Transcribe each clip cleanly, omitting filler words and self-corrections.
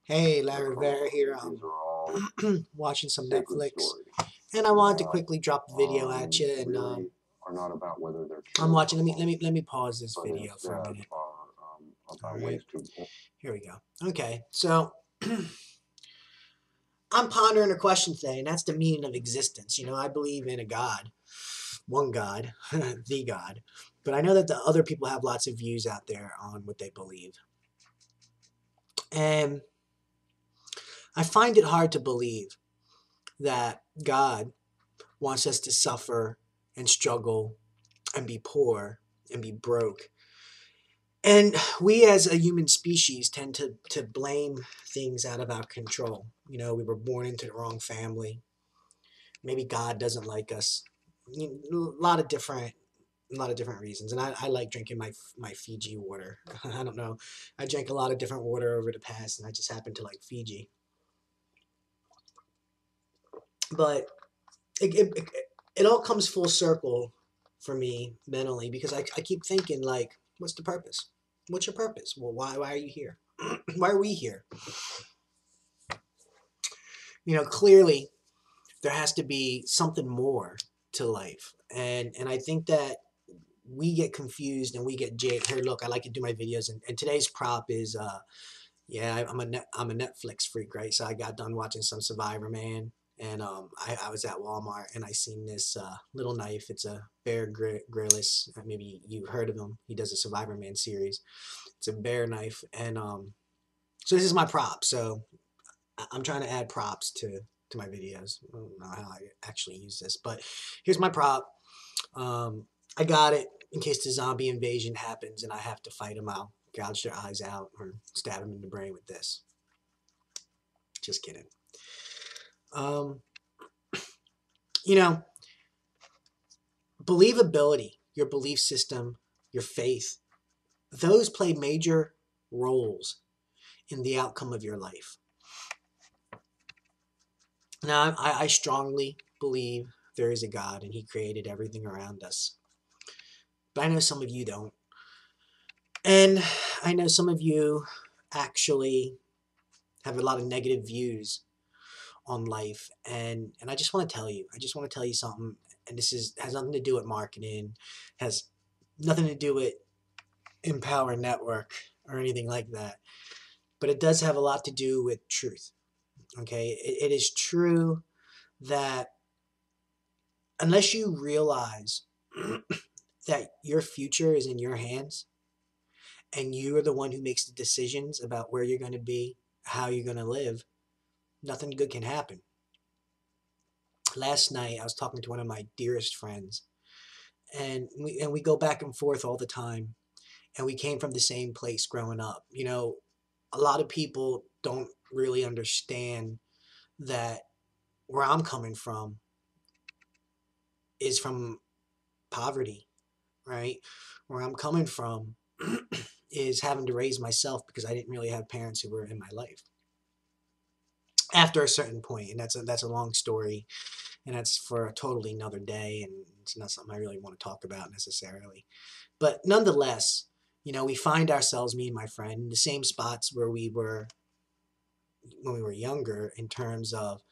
Hey, Larry Vera here. I'm watching some Netflix, and I wanted to quickly drop a video at you. And I'm watching. Let me pause this video for a minute. All right, here we go. Okay, so I'm pondering a question today, and that's the meaning of existence. You know, I believe in a God, one God, the God, but I know that the other people have lots of views out there on what they believe, and I find it hard to believe that God wants us to suffer and struggle and be poor and be broke. And we as a human species tend to blame things out of our control. You know, we were born into the wrong family. Maybe God doesn't like us. A lot of different reasons. And I like drinking my Fiji water. I don't know. I drank a lot of different water over the past, and I just happen to like Fiji. But it all comes full circle for me mentally, because I keep thinking, like, what's the purpose? What's your purpose? Well, why are you here? Why are we here? You know, clearly there has to be something more to life. And I think that we get confused and we get jaded. Here, look, I like to do my videos, and today's prop is yeah, I'm a Netflix freak, right? So I got done watching some Survivor Man, and I was at Walmart and I seen this little knife. It's a Bear Grylls. Maybe you've heard of him. He does a Survivor Man series. It's a bear knife, and so this is my prop. So I'm trying to add props to my videos. I don't know how I actually use this, but here's my prop. I got it in case the zombie invasion happens and I have to fight them out, gouge their eyes out, or stab them in the brain with this. Just kidding. You know, believability, your belief system, your faith, those play major roles in the outcome of your life. Now, I strongly believe there is a God and He created everything around us. But I know some of you don't. And I know some of you actually have a lot of negative views on life. And I just want to tell you something. And this has nothing to do with marketing, has nothing to do with Empower Network or anything like that. But it does have a lot to do with truth. Okay, it is true that unless you realize that your future is in your hands and you are the one who makes the decisions about where you're going to be, how you're going to live, nothing good can happen. Last night I was talking to one of my dearest friends, and we go back and forth all the time, and we came from the same place growing up. You know, a lot of people don't really understand that where I'm coming from is from poverty, right? Where I'm coming from is having to raise myself because I didn't really have parents who were in my life after a certain point. And that's a long story, and that's for a totally another day, and it's not something I really want to talk about necessarily. But nonetheless, you know, we find ourselves, me and my friend, in the same spots where we were when we were younger, in terms of,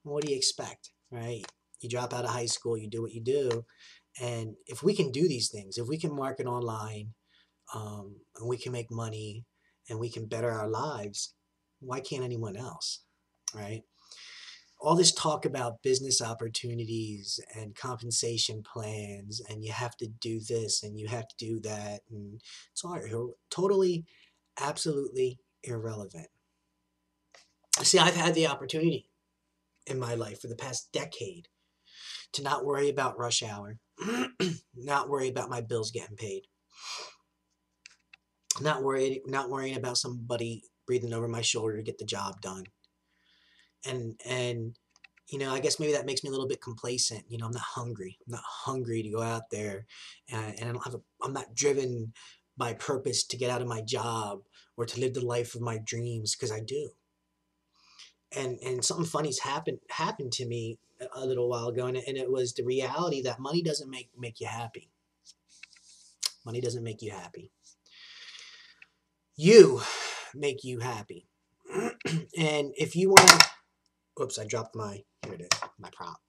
well, what do you expect, right? You drop out of high school, you do what you do, and if we can do these things, if we can market online, and we can make money, and we can better our lives, why can't anyone else, right? All this talk about business opportunities and compensation plans, and you have to do this and you have to do that, and it's all totally, absolutely irrelevant. See, I've had the opportunity in my life for the past decade to not worry about rush hour, not worry about my bills getting paid, not worrying about somebody breathing over my shoulder to get the job done. And you know, I guess maybe that makes me a little bit complacent. You know, I'm not hungry. I'm not hungry to go out there, and I'm not driven by purpose to get out of my job or to live the life of my dreams, because I do. And something funny's happened to me a little while ago, and it was the reality that money doesn't make you happy. Money doesn't make you happy. You make you happy. And if you want to, oops, I dropped my, here it is, my prop.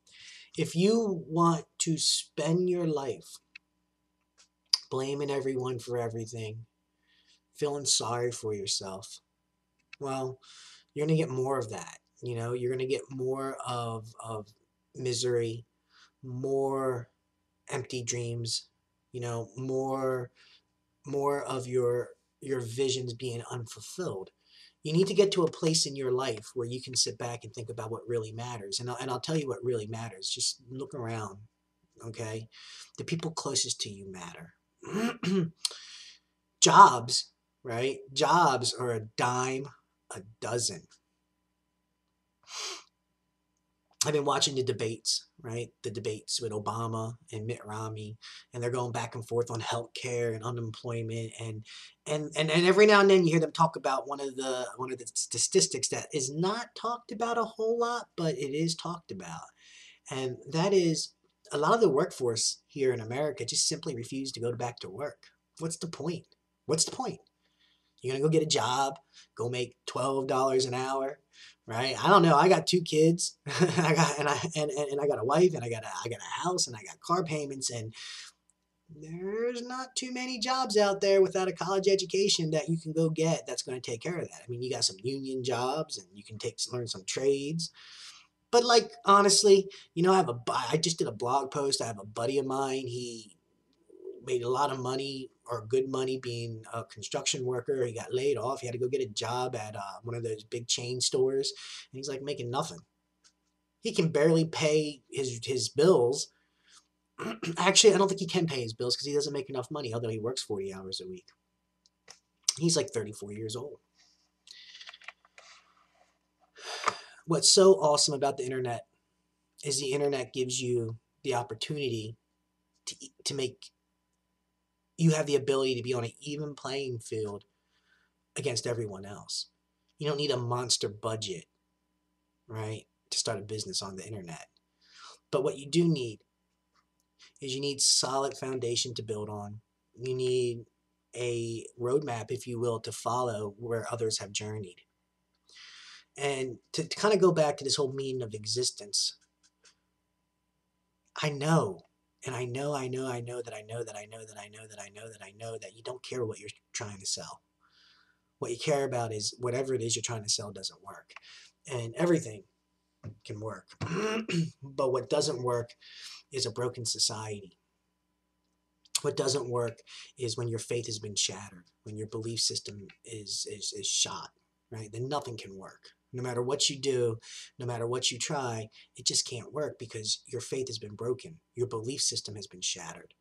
If you want to spend your life blaming everyone for everything, feeling sorry for yourself, well, you're going to get more of that. You know, you're going to get more of misery, more empty dreams, you know, more of your visions being unfulfilled. You need to get to a place in your life where you can sit back and think about what really matters. And I'll tell you what really matters. Just look around, okay? The people closest to you matter. Jobs, right? Jobs are a dime a dozen. I've been watching the debates, right? The debates with Obama and Mitt Romney, and they're going back and forth on healthcare and unemployment, and every now and then you hear them talk about one of the statistics that is not talked about a whole lot, but it is talked about, and that is a lot of the workforce here in America just simply refuse to go back to work. What's the point? What's the point? You're gonna go get a job, go make $12 an hour, right? I don't know. I got 2 kids. I got a wife, and I got a house, and I got car payments, and there's not too many jobs out there without a college education that you can go get that's going to take care of that. I mean, you got some union jobs, and you can learn some trades. But like honestly, you know, I just did a blog post. I have a buddy of mine. He made a lot of money, or good money, being a construction worker. He got laid off. He had to go get a job at one of those big chain stores, and he's like making nothing. He can barely pay his bills. Actually, I don't think he can pay his bills because he doesn't make enough money, although he works 40 hours a week. He's like 34 years old. What's so awesome about the internet is the internet gives you the opportunity to make you have the ability to be on an even playing field against everyone else. You don't need a monster budget, right, to start a business on the internet. But what you do need is you need solid foundation to build on. You need a roadmap, if you will, to follow where others have journeyed. And to kind of go back to this whole meaning of existence, I know, and I know that you don't care what you're trying to sell. What you care about is whatever it is you're trying to sell doesn't work. And everything can work. But what doesn't work is a broken society. What doesn't work is when your faith has been shattered, when your belief system is shot, right? Then nothing can work. No matter what you do, no matter what you try, it just can't work because your faith has been broken. Your belief system has been shattered.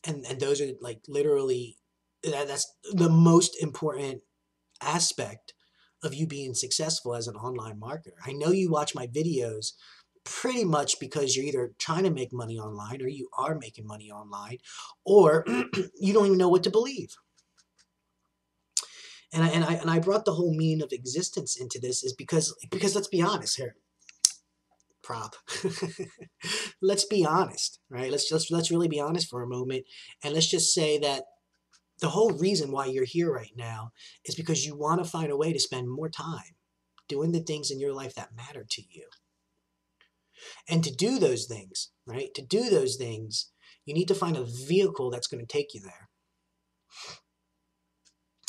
And those are like literally, that's the most important aspect of you being successful as an online marketer. I know you watch my videos pretty much because you're either trying to make money online, or you are making money online, or you don't even know what to believe. And I brought the whole meaning of existence into this is because let's be honest here. Prop. Let's be honest, right? Let's really be honest for a moment, and let's just say that the whole reason why you're here right now is because you want to find a way to spend more time doing the things in your life that matter to you. And to do those things, right? To do those things, you need to find a vehicle that's going to take you there.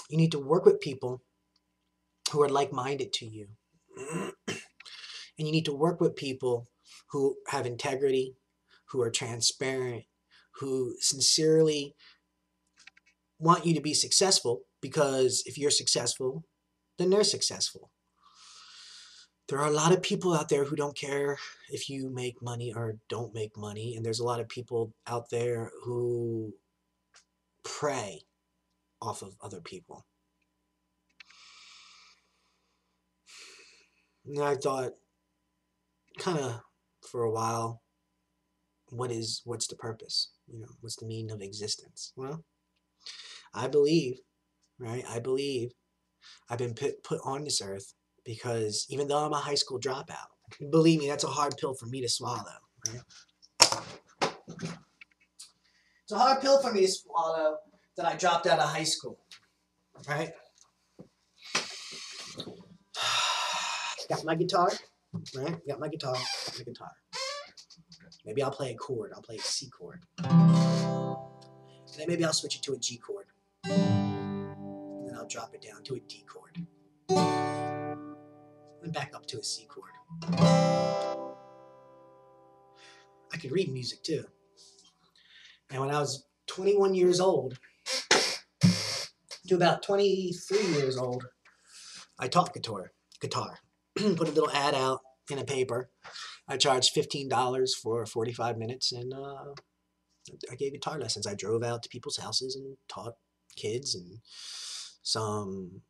You need to work with people who are like-minded to you. And you need to work with people who have integrity, who are transparent, who sincerely want you to be successful, because if you're successful, then they're successful. There are a lot of people out there who don't care if you make money or don't make money, and there's a lot of people out there who prey off of other people. And I thought, kind of for a while, what's the purpose? You know, what's the meaning of existence? Well, I believe, right? I believe I've been put on this earth because even though I'm a high school dropout, believe me, that's a hard pill for me to swallow, right? It's a hard pill for me to swallow that I dropped out of high school, right? Got my guitar, right? Got my guitar, got my guitar. Maybe I'll play a chord. I'll play a C chord. And then maybe I'll switch it to a G chord. And then I'll drop it down to a D chord. And back up to a C chord. I could read music too. And when I was 21 years old to about 23 years old, I taught guitar. Put a little ad out in a paper. I charged $15 for 45 minutes, and I gave guitar lessons. I drove out to people's houses and taught kids and some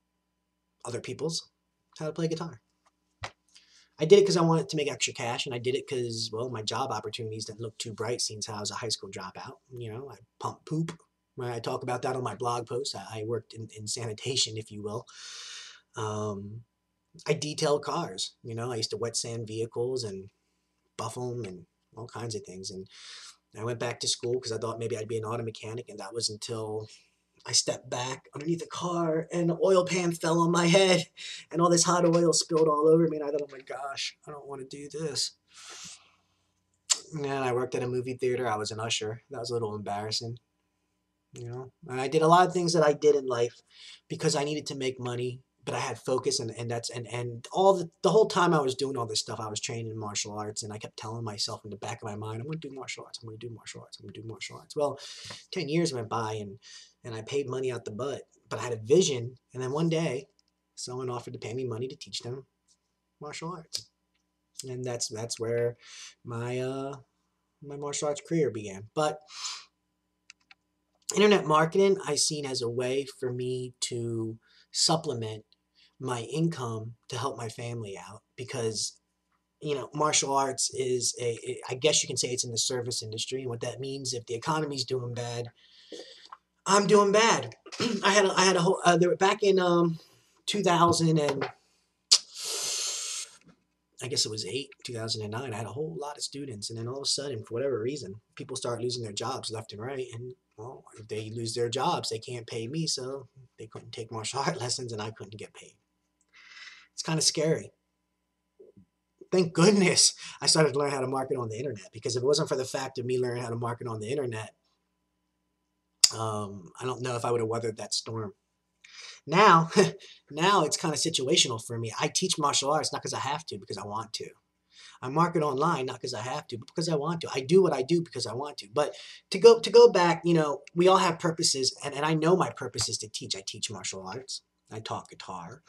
other people's how to play guitar. I did it because I wanted to make extra cash, and I did it because, well, my job opportunities didn't look too bright since I was a high school dropout. You know, I pump poop. I talk about that on my blog post. I worked in sanitation, if you will. I detailed cars. You know, I used to wet sand vehicles and buff them and all kinds of things. And I went back to school because I thought maybe I'd be an auto mechanic, and that was until I stepped back underneath the car and the oil pan fell on my head and all this hot oil spilled all over me, and I thought, oh my gosh, I don't want to do this. And I worked at a movie theater. I was an usher. That was a little embarrassing, you know. And I did a lot of things that I did in life because I needed to make money, but I had focus, and all the whole time I was doing all this stuff, I was training in martial arts, and I kept telling myself in the back of my mind, I'm going to do martial arts. I'm going to do martial arts. I'm going to do martial arts. Well, 10 years went by, and I paid money out the butt, but I had a vision. And then one day, someone offered to pay me money to teach them martial arts, and that's where my my martial arts career began. But internet marketing I seen as a way for me to supplement my income to help my family out, because you know, martial arts is I guess you can say it's in the service industry, and what that means, if the economy's doing bad, I'm doing bad. I had a whole back in 2000 and I guess it was 2009. I had a whole lot of students, and then all of a sudden, for whatever reason, people start losing their jobs left and right. And well, if they lose their jobs, they can't pay me, so they couldn't take martial art lessons, and I couldn't get paid. It's kind of scary. Thank goodness I started to learn how to market on the internet, because if it wasn't for the fact of me learning how to market on the internet, I don't know if I would have weathered that storm. Now, now it's kind of situational for me. I teach martial arts not because I have to, because I want to. I market online not because I have to, but because I want to. I do what I do because I want to. But to go back, you know, we all have purposes, and I know my purpose is to teach. I teach martial arts. I taught guitar,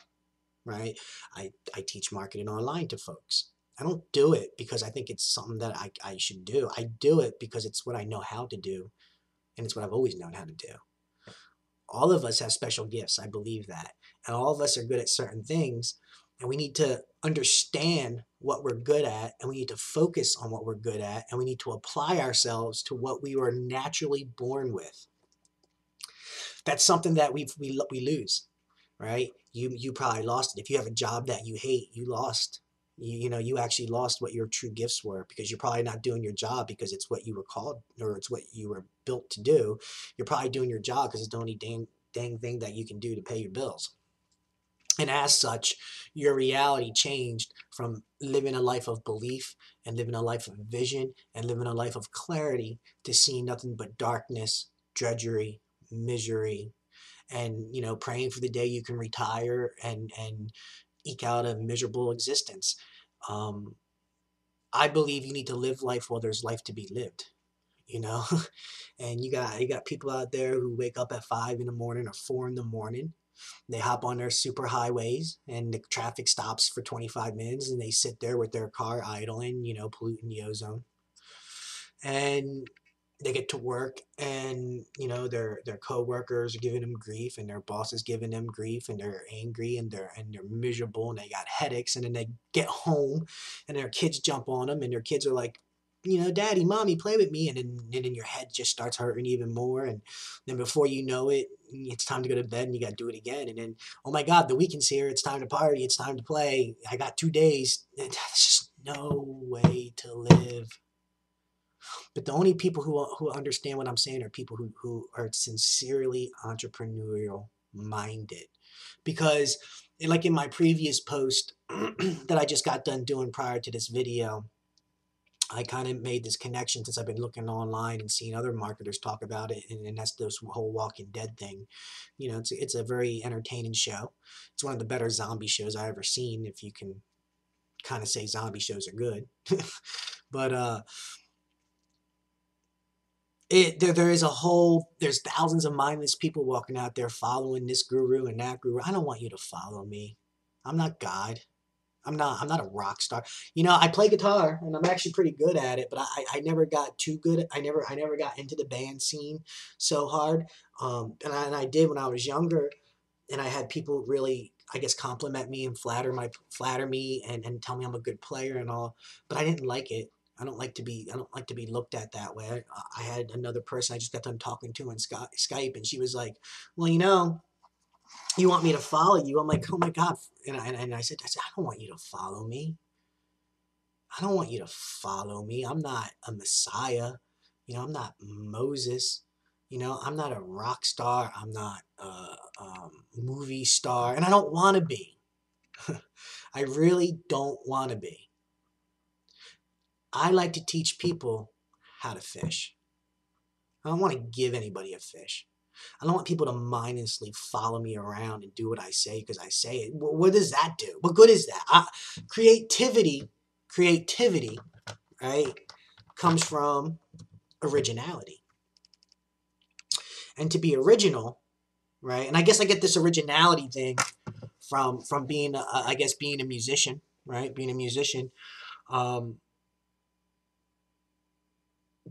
right? I teach marketing online to folks. I don't do it because I think it's something that I should do. I do it because it's what I know how to do, and it's what I've always known how to do. All of us have special gifts. I believe that. And all of us are good at certain things, and we need to understand what we're good at, and we need to focus on what we're good at, and we need to apply ourselves to what we were naturally born with. That's something that we lose, right? You probably lost it. If you have a job that you hate, you lost. You know, you actually lost what your true gifts were, because you're probably not doing your job because it's what you were called, or it's what you were built to do. You're probably doing your job because it's the only dang thing that you can do to pay your bills. And as such, your reality changed from living a life of belief and living a life of vision and living a life of clarity to seeing nothing but darkness, drudgery, misery, and, you know, praying for the day you can retire and eke out a miserable existence. I believe you need to live life while there's life to be lived, you know. And you got people out there who wake up at 5 in the morning or 4 in the morning. They hop on their super highways, and the traffic stops for 25 minutes, and they sit there with their car idling, you know, polluting the ozone. And they get to work, and you know, their co-workers are giving them grief, and their boss is giving them grief, and they're angry, and they're miserable, and they got headaches. And then they get home, and their kids jump on them, and their kids are like, you know, daddy, mommy, play with me. And then your head just starts hurting even more. And then before you know it, it's time to go to bed, and you got to do it again. And then, oh my God, the weekend's here. It's time to party. It's time to play. I got 2 days. There's just no way to live. But the only people who understand what I'm saying are people who are sincerely entrepreneurial minded. Because like in my previous post that I just got done doing prior to this video, I kind of made this connection since I've been looking online and seeing other marketers talk about it, and that's this whole Walking Dead thing. You know, it's a very entertaining show. It's one of the better zombie shows I've ever seen, if you can kind of say zombie shows are good. But there's thousands of mindless people walking out there following this guru and that guru. I don't want you to follow me. I'm not God. I'm not a rock star. You know, I play guitar and I'm actually pretty good at it, but I never got too good. I never got into the band scene so hard. And I did when I was younger, and I had people really, I guess, compliment me and flatter me and tell me I'm a good player and all, but I didn't like it. I don't like to be looked at that way. I had another person I just got done talking to on Skype, and she was like, well, you know, you want me to follow you? I'm like, oh my God. And I said, I don't want you to follow me. I don't want you to follow me. I'm not a Messiah. You know, I'm not Moses. You know, I'm not a rock star. I'm not a movie star. And I don't want to be. I really don't want to be. I like to teach people how to fish. I don't want to give anybody a fish. I don't want people to mindlessly follow me around and do what I say because I say it. What does that do? What good is that? Creativity, right, comes from originality. And to be original, right, and I guess I get this originality thing from being, I guess, being a musician, right, being a musician. To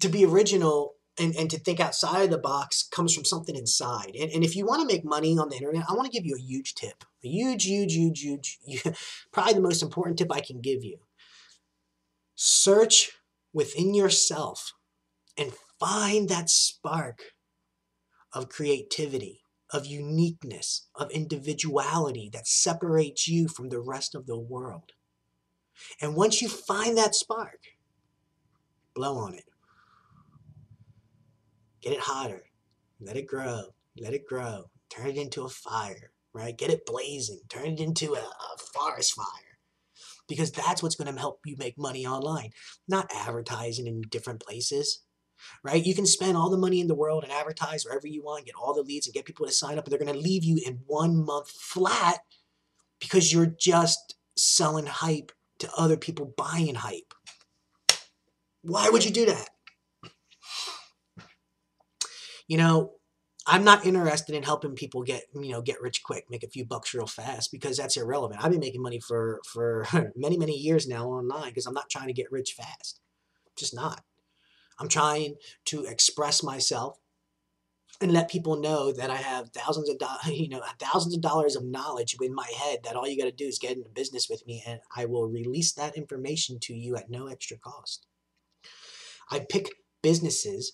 be original and to think outside of the box comes from something inside. And if you want to make money on the internet, I want to give you a huge tip. A huge, probably the most important tip I can give you. Search within yourself and find that spark of creativity, of uniqueness, of individuality that separates you from the rest of the world. And once you find that spark, blow on it. Get it hotter. Let it grow. Let it grow. Turn it into a fire, right? Get it blazing. Turn it into a forest fire. Because that's what's going to help you make money online. Not advertising in different places, right? You can spend all the money in the world and advertise wherever you want, get all the leads and get people to sign up, and they're going to leave you in 1 month flat because you're just selling hype to other people buying hype. Why would you do that? You know, I'm not interested in helping people get rich quick, make a few bucks real fast, because that's irrelevant. I've been making money for many years now online because I'm not trying to get rich fast. Just not. I'm trying to express myself and let people know that I have thousands of dollars of knowledge in my head, that all you got to do is get into business with me and I will release that information to you at no extra cost. I pick businesses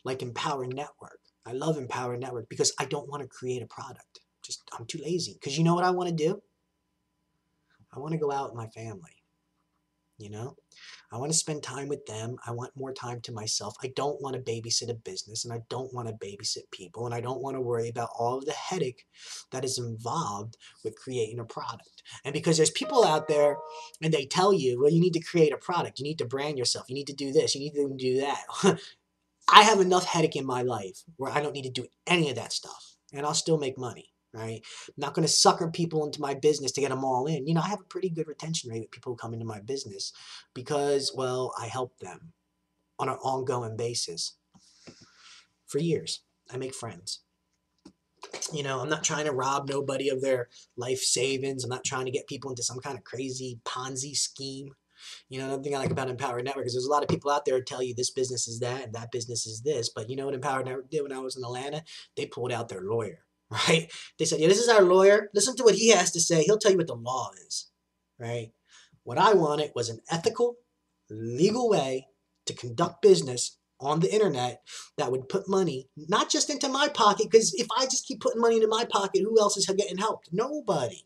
like Empower Network. I love Empower Network because I don't want to create a product. I'm too lazy. Because you know what I want to do? I want to go out with my family. You know? I want to spend time with them. I want more time to myself. I don't want to babysit a business, and I don't want to babysit people, and I don't want to worry about all of the headache that is involved with creating a product. And because there's people out there and they tell you, well, you need to create a product. You need to brand yourself. You need to do this. You need to do that. I have enough headache in my life where I don't need to do any of that stuff, and I'll still make money, right? I'm not going to sucker people into my business to get them all in. You know, I have a pretty good retention rate with people who come into my business because, well, I help them on an ongoing basis for years. I make friends. You know, I'm not trying to rob nobody of their life savings. I'm not trying to get people into some kind of crazy Ponzi scheme. You know, another thing I like about Empower Network is there's a lot of people out there who tell you this business is that and that business is this. But you know what Empower Network did when I was in Atlanta? They pulled out their lawyer, right? They said, yeah, this is our lawyer. Listen to what he has to say. He'll tell you what the law is, right? What I wanted was an ethical, legal way to conduct business on the internet that would put money not just into my pocket, because if I just keep putting money into my pocket, who else is getting helped? Nobody.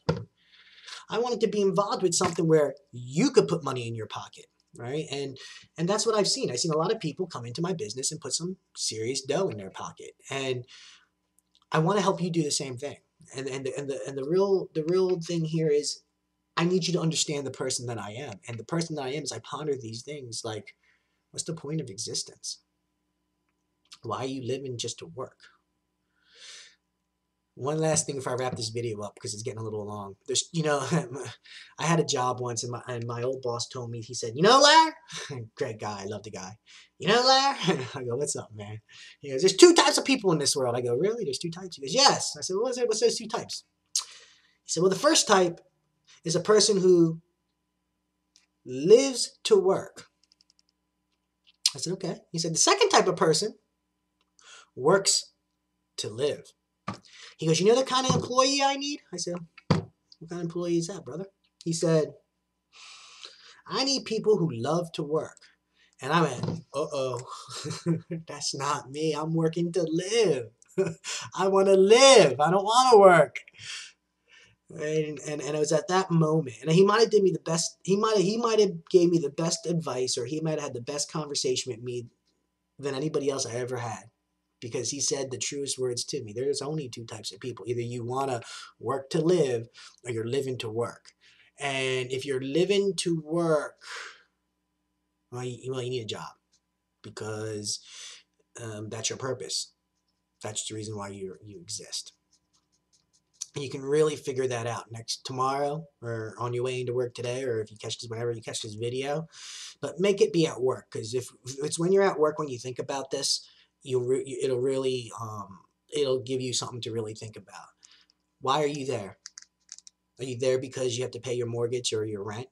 I wanted to be involved with something where you could put money in your pocket, right? And that's what I've seen. I've seen a lot of people come into my business and put some serious dough in their pocket. And I want to help you do the same thing. The real thing here is, I need you to understand the person that I am. And the person that I am is, I ponder these things like, what's the point of existence? Why are you living just to work? One last thing before I wrap this video up, because it's getting a little long. There's, I had a job once, and my old boss told me, he said, Larry, great guy, I love the guy. Larry, I go, what's up, man? He goes, there's two types of people in this world. I go, really? There's two types? He goes, yes. I said, what's those two types? He said, well, the first type is a person who lives to work. I said, okay. He said, the second type of person works to live. He goes, you know the kind of employee I need? I said, what kind of employee is that, brother? He said, I need people who love to work. And I went, uh-oh, that's not me. I'm working to live. I want to live. I don't want to work. And it was at that moment, and he might have did me the best. He might have gave me the best advice, or he might have had the best conversation with me than anybody else I ever had, because he said the truest words to me. There's only two types of people. Either you want to work to live, or you're living to work. And if you're living to work, well, you need a job, because that's your purpose. That's the reason why you exist. And you can really figure that out tomorrow, or on your way into work today, or if you catch this, whenever you catch this video. But make it be at work, because if it's when you're at work when you think about this, it'll really it'll give you something to really think about. Why are you there? Are you there because you have to pay your mortgage or your rent?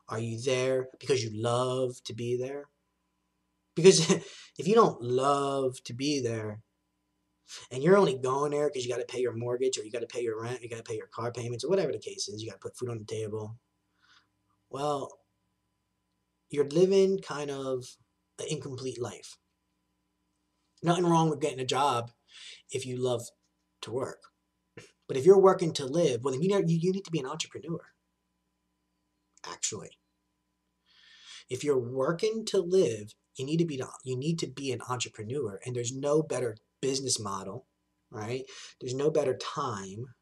Are you there because you love to be there? Because if you don't love to be there, and you're only going there because you got to pay your mortgage, or you got to pay your rent, you got to pay your car payments, or whatever the case is, you got to put food on the table, well, you're living kind of an incomplete life. Nothing wrong with getting a job if you love to work. But if you're working to live, well, then you need to be an entrepreneur, actually. If you're working to live, you need to be an entrepreneur, and there's no better business model, right? There's no better time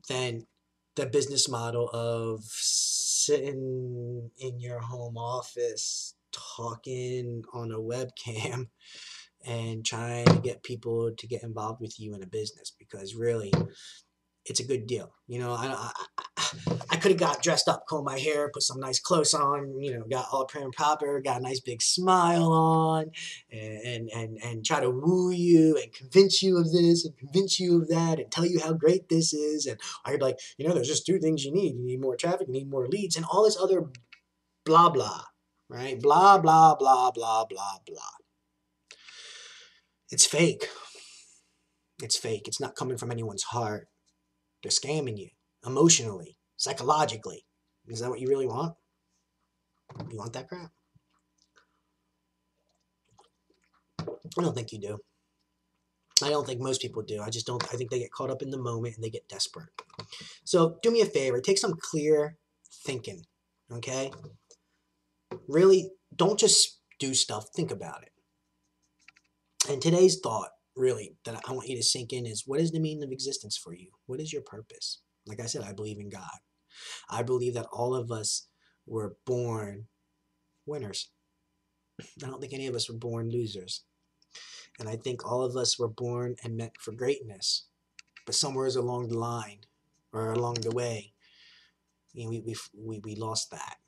than the business model of sitting in your home office, talking on a webcam, and trying to get people to get involved with you in a business, because really, it's a good deal. I could have got dressed up, combed my hair, put some nice clothes on, got all prim and proper, got a nice big smile on, and try to woo you and convince you of this and convince you of that and tell you how great this is. And I could be like, there's just two things you need. You need more traffic, you need more leads, and all this other blah, blah, right? Blah, blah, blah, blah, blah, blah. It's fake. It's fake. It's not coming from anyone's heart. They're scamming you emotionally, psychologically. Is that what you really want? You want that crap? I don't think you do. I don't think most people do. I think they get caught up in the moment and they get desperate. So do me a favor, take some clear thinking, okay? Really, don't just do stuff, think about it. And today's thought, really, that I want you to sink in is, what is the meaning of existence for you? What is your purpose? Like I said, I believe in God. I believe that all of us were born winners. I don't think any of us were born losers. And I think all of us were born and meant for greatness. But somewhere along the line, or along the way, we lost that.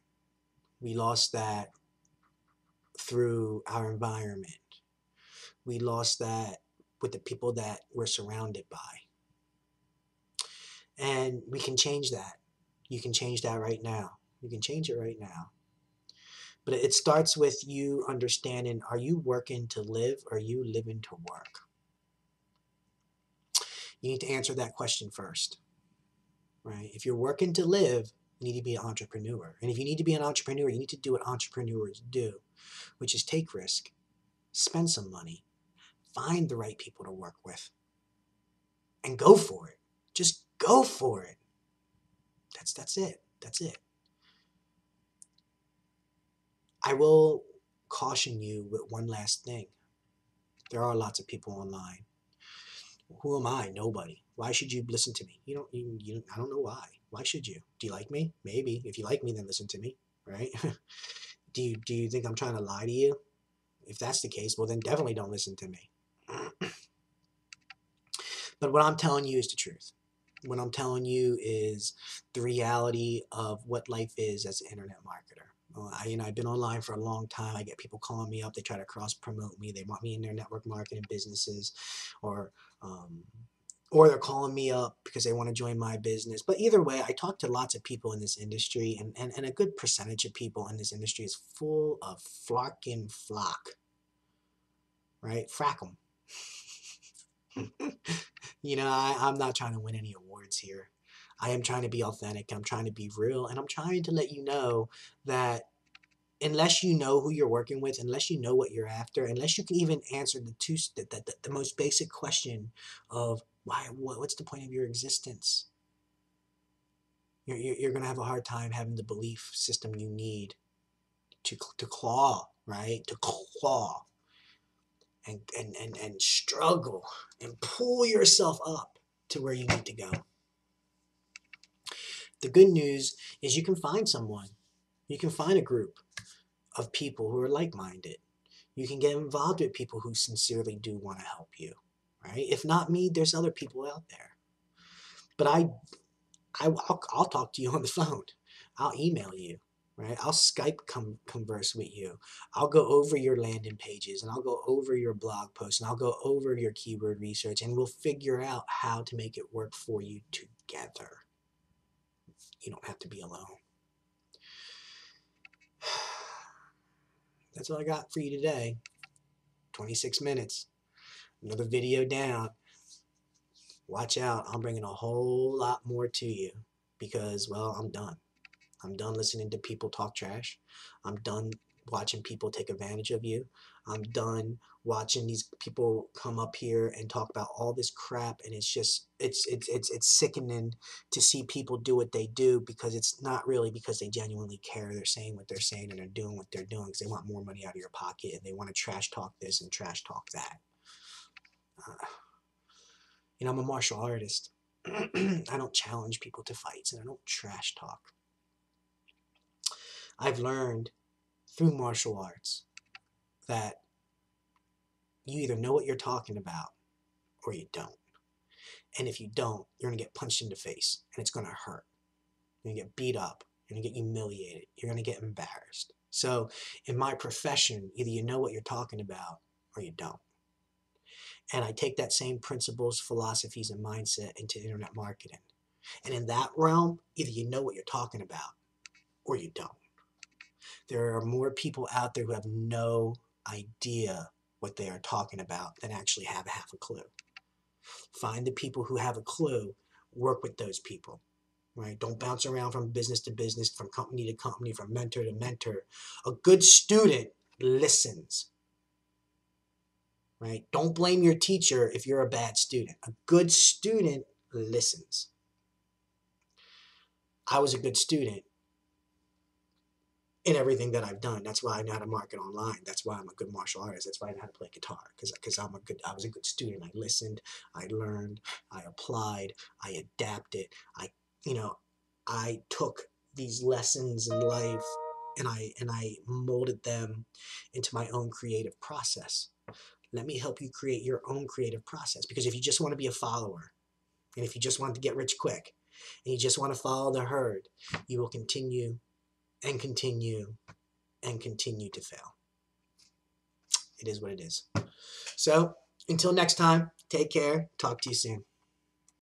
We lost that through our environment. We lost that with the people that we're surrounded by. And we can change that. You can change that right now. You can change it right now. But it starts with you understanding, are you working to live, or are you living to work? You need to answer that question first, right? If you're working to live, you need to be an entrepreneur. And if you need to be an entrepreneur, you need to do what entrepreneurs do, which is take risk, spend some money, find the right people to work with, and go for it. Just go for it. That's it. That's it. I will caution you with one last thing. There are lots of people online Who am I? Nobody. Why should you listen to me? I don't know why. Why should you? Do you like me? Maybe. If you like me, then listen to me, right? Do you think I'm trying to lie to you? If that's the case, well, then definitely don't listen to me. But what I'm telling you is the truth. What I'm telling you is the reality of what life is as an internet marketer. I've been online for a long time. I get people calling me up. They try to cross promote me. They want me in their network marketing businesses, or um, or they're calling me up because they want to join my business. But either way, I talk to lots of people in this industry, and a good percentage of people in this industry is full of flocking flock, right? Frack 'em. I'm not trying to win any awards here. I am trying to be authentic. I'm trying to be real. And I'm trying to let you know that unless you know who you're working with, unless you know what you're after, unless you can even answer the most basic question of what's the point of your existence, you're going to have a hard time having the belief system you need to claw, right? To claw and struggle and pull yourself up to where you need to go. The good news is you can find someone. You can find a group of people who are like-minded. You can get involved with people who sincerely do want to help you, right? If not me, there's other people out there. But I'll talk to you on the phone. I'll email you, right? I'll Skype converse with you. I'll go over your landing pages, and I'll go over your blog posts, and I'll go over your keyword research, and we'll figure out how to make it work for you together. You don't have to be alone. That's all I got for you today. 26 minutes. Another video down. Watch out. I'm bringing a whole lot more to you because, well, I'm done. I'm done listening to people talk trash. I'm done watching people take advantage of you. I'm done watching these people come up here and talk about all this crap, and it's just it's sickening to see people do what they do, because it's not really because they genuinely care. They're saying what they're saying, and they're doing what they're doing because they want more money out of your pocket, and they want to trash talk this and trash talk that. I'm a martial artist. I don't challenge people to fights, and I don't trash talk. I've learned through martial arts that you either know what you're talking about or you don't. And if you don't, you're going to get punched in the face, and it's going to hurt. You're going to get beat up. You're going to get humiliated. You're going to get embarrassed. So in my profession, either you know what you're talking about or you don't. And I take that same principles, philosophies, and mindset into internet marketing. And in that realm, either you know what you're talking about or you don't. There are more people out there who have no idea what they are talking about than actually have half a clue. Find the people who have a clue, work with those people, right? Don't bounce around from business to business, from company to company, from mentor to mentor. A good student listens, right? Don't blame your teacher if you're a bad student. A good student listens. I was a good student in everything that I've done. That's why I know how to market online. That's why I'm a good martial artist. That's why I know how to play guitar, because I was a good student. I listened, I learned, I applied, I adapted. I took these lessons in life and I molded them into my own creative process. Let me help you create your own creative process, because if you just want to be a follower, and if you just want to get rich quick, and you just want to follow the herd, you will continue and continue and continue to fail. It is what it is. So until next time, take care. Talk to you soon.